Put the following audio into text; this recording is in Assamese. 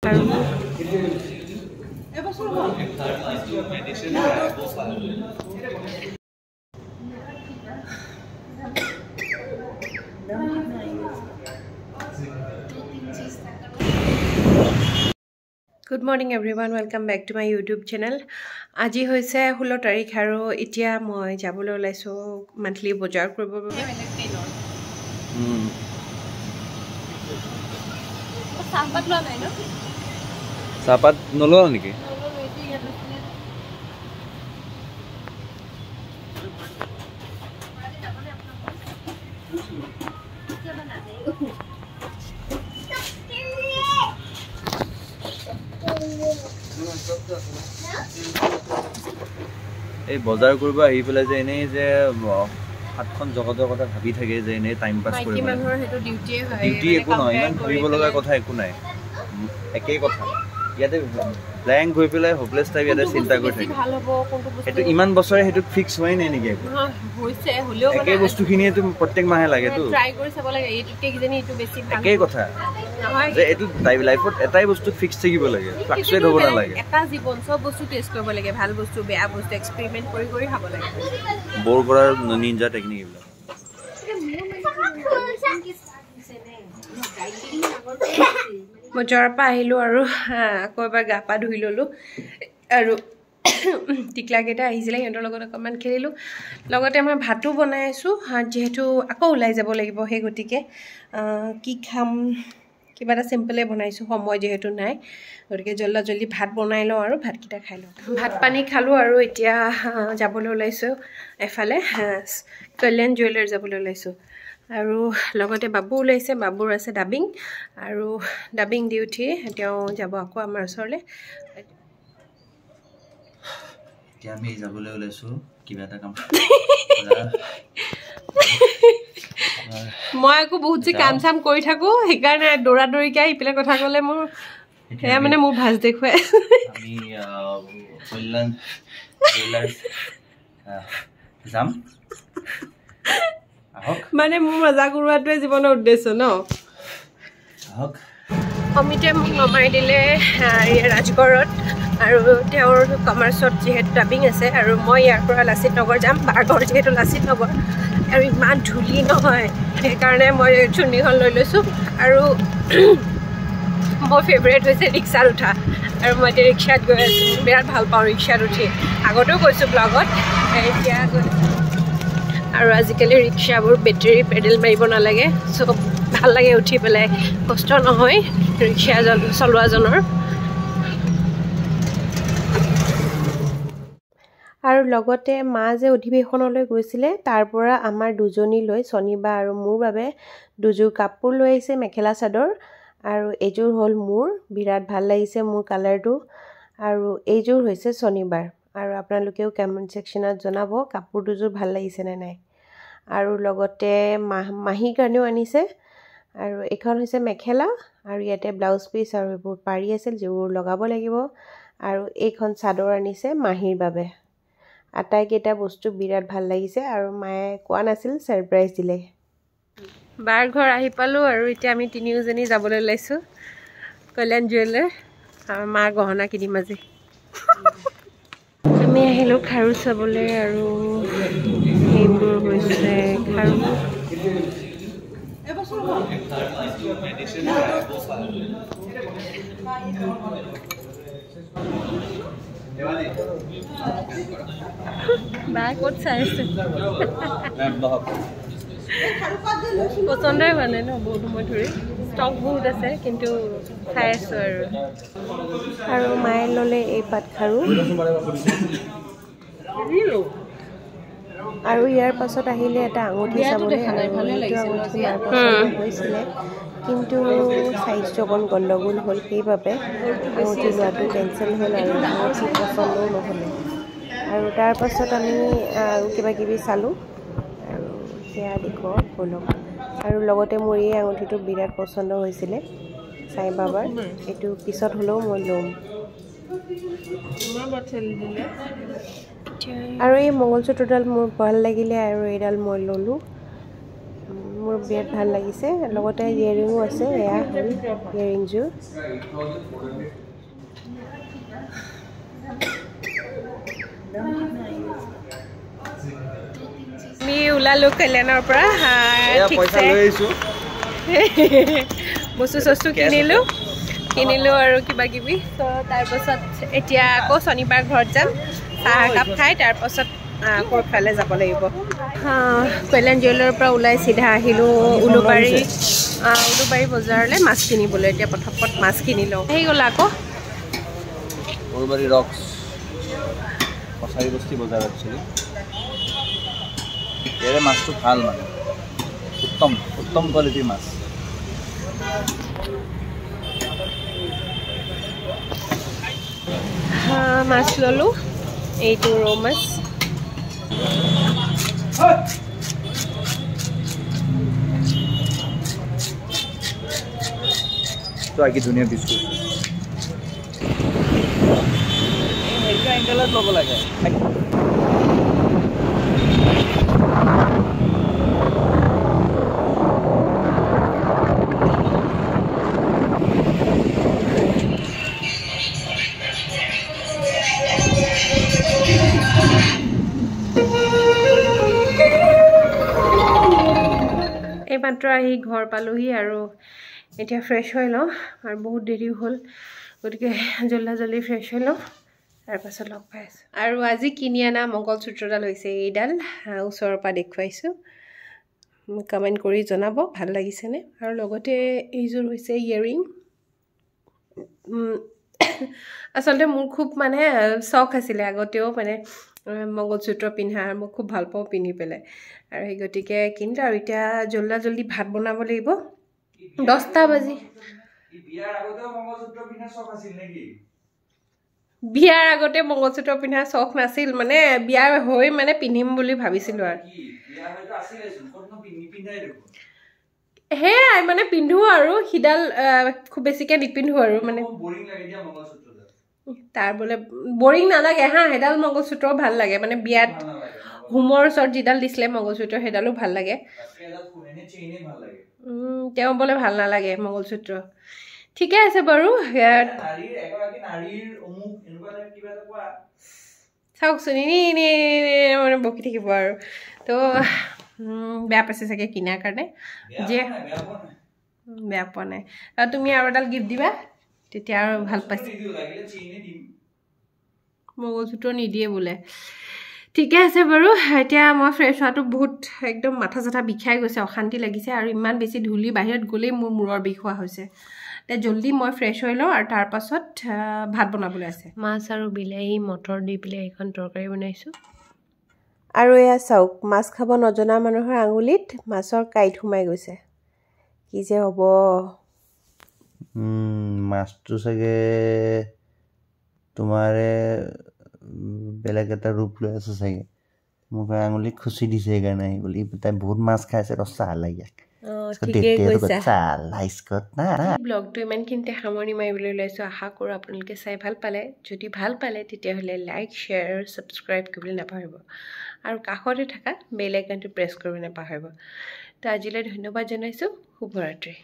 Good morning everyone, welcome back to my YouTube channel. আজি হৈছে 16 তাৰিখ আৰু এতিয়া মই যাবলৈ ওলাইছো মান্থলি বজাৰ কৰিব বাবে। চাহপাত লোৱা নাই ন? চাহপাত নলোৱা নেকি? এই বজাৰ কৰিব আহি পেলাই যে এনেই যে হাতখন জগতৰ কথা ভাবি থাকে যে এনেই টাইম পাছ কৰিব মাইকী মানুহৰ হেতু ডিউটিয়ে হয়। ডিউটি একো নহয়, ইমান ভাবিব লগা কথা একো নাই, একেই কথা। ইয়াতে ব্ল্যাঙ্ক হৈ পেলাই হোপলেছ টাইপ ইয়াতে চিন্তা কৰি থাকে। ভাল হ'ব কোনটো বস্তু এটো ইমান বছৰে হেতু ফিক্স হৈ নাই নেকি? হৈছে হলেও মানে একেই বস্তুখিনি তো প্ৰত্যেক মাহে লাগে তো ট্ৰাই কৰি চাব লাগে এইটোকে কিজানি এইটো বেছি ভাল। একেই কথা নহয় যে এটো লাইফত এটাই বস্তু ফিক্স থাকিব লাগে, ফ্লাকচুৱেট হ'ব নালাগে। এটা জীৱন সব বস্তু টেষ্ট কৰিব লাগে, ভাল বস্তু বেয়া বস্তু এক্সপেৰিমেন্ট কৰি কৰি খাব লাগে। বৰ কৰাৰ নিনজা টেকনিক এইবিলাক। বজাৰৰ পৰা আহিলো আৰু আকৌ এবাৰ গা পা ধুই ললো আৰু টিকলাকেইটা আহিছিলে সিহঁতৰ লগত অকণমান খেলিলোঁ। লগতে মই ভাতো বনাই আছোঁ, যিহেতু আকৌ ওলাই যাব লাগিব, সেই গতিকে কি খাম কিবা এটা চিম্পলে বনাইছোঁ, সময় যিহেতু নাই, গতিকে জল্দি ভাত বনাই লওঁ আৰু ভাতকেইটা খাই লওঁ। ভাত পানী খালোঁ আৰু এতিয়া যাবলৈ ওলাইছোঁ এফালে কল্যাণ জুৱেলাৰ যাবলৈ ওলাইছোঁ। আৰু লগতে বাবু ওলাইছে, বাবুৰ আছে ডাবিং, আৰু ডাবিং দি উঠি তেওঁ যাব আকৌ আমাৰ ওচৰলৈ। এতিয়া আমি যাবলৈ ওলাইছোঁ কিবা এটা কাম। মই আকৌ বহুত যে কাম চাম কৰি থাকোঁ, সেইকাৰণে দৌৰা দৌৰিকৈ ইফালে কথা ক'লে মোৰ সেয়া মানে মোৰ ভাজ দেখুৱাই। আমি কল্যাণ জুৱেলাৰ যাম, মানে মোৰ মজা কৰোৱাটোৱে জীৱনৰ উদ্দেশ্য ন। অমিতে মোক নমাই দিলে ৰাজগড়ত, আৰু তেওঁৰ কমাৰ্চত যিহেতু ডাবিং আছে, আৰু মই ইয়াৰ পৰা লাচিত নগৰ যাম, বাৰঘৰ যিহেতু লাচিত নগৰ, আৰু ইমান ধূলি নহয় সেইকাৰণে মই চুন্নিখন লৈ লৈছোঁ। আৰু মোৰ ফেভৰেট হৈছে ৰিক্সাত উঠা, আৰু মই এতিয়া ৰিক্সাত গৈ আছোঁ, বিৰাট ভাল পাওঁ ৰিক্সাত উঠি, আগতেও কৈছোঁ ব্লগত, এতিয়া আৰু আজিকালি ৰিক্সাবোৰ বেটেৰী পেডেল মাৰিব নালাগে, চব ভাল লাগে উঠি পেলাই, কষ্ট নহয় ৰিক্সা চলোৱাজনৰ। আৰু লগতে মা যে অধিৱেশনলৈ গৈছিলে তাৰ পৰা আমাৰ দুজনীলৈ শনিবাৰ আৰু মোৰ বাবে দুযোৰ কাপোৰ লৈ আহিছে, মেখেলা চাদৰ, আৰু এইযোৰ হ'ল মোৰ, বিৰাট ভাল লাগিছে মোৰ কালাৰটো, আৰু এইযোৰ হৈছে শনিবাৰ। আৰু আপোনালোকেও কমেণ্ট ছেকশ্যনত জনাব কাপোৰ দুযোৰ ভাল লাগিছে নে নাই। আৰু লগতে মাহীৰ কাৰণেও আনিছে, আৰু এইখন হৈছে মেখেলা, আৰু ইয়াতে ব্লাউজ পিচ আৰু এইবোৰ পাৰি আছিল যিবোৰ লগাব লাগিব, আৰু এইখন চাদৰ আনিছে মাহীৰ বাবে। আটাইকেইটা বস্তু বিৰাট ভাল লাগিছে, আৰু মায়ে কোৱা নাছিল, ছাৰপ্ৰাইজ দিলে। বাৰ ঘৰ আহি পালোঁ, আৰু এতিয়া আমি তিনিওজনী যাবলৈ ওলাইছোঁ কল্যাণ জুৱেলাৰ, আৰু মাৰ গহনা কিনিম আজি। আমি আহিলোঁ খাৰু চাবলৈ, আৰু সেইবোৰ হৈছে খাৰু। বা ক'ত চাই আছে? পচন্দই হোৱা নাই ন বহুত সময় ধৰি, ষ্টক বহুত আছে কিন্তু চাই আছোঁ আৰু মায়ে ল'লে এই পাট খাৰু, আৰু ইয়াৰ পাছত আহিলে এটা আঙুঠি চাবলৈ, হৈছিলে কিন্তু চাইজটো অকণ গণ্ডগোল হ'ল, সেইবাবে আঙুঠি লোৱাটো কেঞ্চেল হ'ল, আৰু আঙুঠি পচন্দও নহ'লে। আৰু তাৰ পাছত আমি আৰু কিবা কিবি চালোঁ, আৰু সেয়া দেখুৱাও ব'লক। আৰু লগতে মোৰ এই আঙুঠিটো বিৰাট পচন্দ হৈছিলে সাই বাবাৰ, এইটো পিছত হ'লেও মই ল'ম। আৰু এই মংগলসূত্ৰডাল মোৰ ভাল লাগিলে, আৰু এইডাল মই ল'লোঁ। মোৰ বিৰাট ভাল লাগিছে লগতে ইয়েৰিঙো আছে এয়া হ'ল ইয়েৰিংযোৰ আমি ওলালো কল্যাণৰ পৰা পইচা লৈ আহিছোঁ বস্তু চস্তু কিনিলোঁ আৰু কিবা কিবি তো তাৰপাছত এতিয়া আকৌ শনিবাৰ ঘৰত যাম চাহ একাপ খাই তাৰপাছত ক'ৰফালে যাব লাগিব কল্যাণ জুৱেলাৰৰ পৰা ওলাই চিধা আহিলোঁ উলুবাৰী বজাৰলৈ মাছ কিনিবলৈ এতিয়া পথাপত মাছ কিনি লওঁ আহি গ'ল আকৌ উলুবাৰী ৰক্স কছাৰী বস্তি বজাৰ একচুৱেলি ইয়াৰে মাছটো ভাল মানে উত্তম কোৱালিটিৰ মাছ মাছ ল'লোঁ এইটো ৰৌ মাছ তো আকি ধুনীয়া বিস্কুট সেইটো এংগেলত ল'ব লাগে এইমাত্ৰ আহি ঘৰ পালোহি আৰু এতিয়া ফ্ৰেছ হৈ লওঁ আৰু বহুত দেৰিও হ'ল গতিকে জল্দি ফ্ৰেছ হৈ লওঁ তাৰপাছত লগ পাই আছোঁ আৰু আজি কিনি অনা মংগলসূত্ৰডাল হৈছে এইডাল ওচৰৰ পৰা দেখুৱাইছোঁ কমেণ্ট কৰি জনাব ভাল লাগিছেনে আৰু লগতে এইযোৰ হৈছে ইয়েৰিং আচলতে মোৰ খুব মানে চখ আছিলে আগতেও মানে মংগলসূত্ৰ পিন্ধা আৰু মই খুব ভাল পাওঁ পিন্ধি পেলাই আৰু সেই গতিকে কিন্তু আৰু এতিয়া জল্দি ভাত বনাব লাগিব 10টা বাজি বিয়াৰ আগতে মংগলসূত্ৰ পিন্ধা চখ নাছিল মানে বিয়াৰ হৈ মানে পিন্ধিম বুলি ভাবিছিলোঁ আৰু সেয়াই মানে পিন্ধো আৰু সিডাল খুব বেছিকৈ নিপিন্ধো আৰু মানে তাৰ বোলে বৰিং নালাগে সেইডাল মংগলসূত্ৰ ভাল লাগে মানে বিয়াত হোমৰ ওচৰত যিডাল দিছিলে মংগলসূত্ৰ সেইডালো ভাল লাগে তেওঁ বোলে ভাল নালাগে মংগলসূত্ৰ ঠিকে আছে বাৰু চাওকচোন মানে বকি থাকিব আৰু তো বেয়া পাইছে চাগে কিনাৰ কাৰণে যে বেয়া পোৱা নাই আৰু তুমি আৰু এডাল গিফ্ট দিবা তেতিয়া আৰু ভাল পাইছে মংগলসূত্ৰ নিদিয়ে বোলে ঠিকে আছে বাৰু এতিয়া মই ফ্ৰেছ হোৱাটো বহুত একদম মাথা চাথা বিষাই গৈছে অশান্তি লাগিছে আৰু ইমান বেছি ধূলি বাহিৰত গ'লেই মোৰ মূৰৰ বিষ হোৱা হৈছে এতিয়া জল্দি মই ফ্ৰেছ হৈ লওঁ আৰু তাৰপাছত ভাত বনাবলৈ আছে মাছ আৰু বিলাহী মটৰ দি পেলাই এখন তৰকাৰী বনাইছোঁ আৰু এয়া চাওক মাছ খাব নজনা মানুহৰ আঙুলিত মাছৰ কাঁইট সোমাই গৈছে কি যে হ'ব মাছটো চাগে তোমাৰে বেলেগ এটা ৰূপ লৈ আছে চাগে মোক আঙুলি খুচি দিছে সেইকাৰণে আহি বুলি তাই বহুত মাছ খাইছে ৰচা লাগে ব্লগটো ইমানখিনিতে সামৰণি মাৰিবলৈ ওলাইছোঁ আশা কৰোঁ আপোনালোকে চাই ভাল পালে যদি ভাল পালে তেতিয়াহ'লে লাইক শ্বেয়াৰ ছাবস্ক্ৰাইব কৰিবলৈ নাপাহৰিব আৰু কাষতে থকা বেল আইকনটো প্ৰেছ কৰিব নাপাহৰিব তো আজিলৈ ধন্যবাদ জনাইছোঁ শুভৰাত্ৰি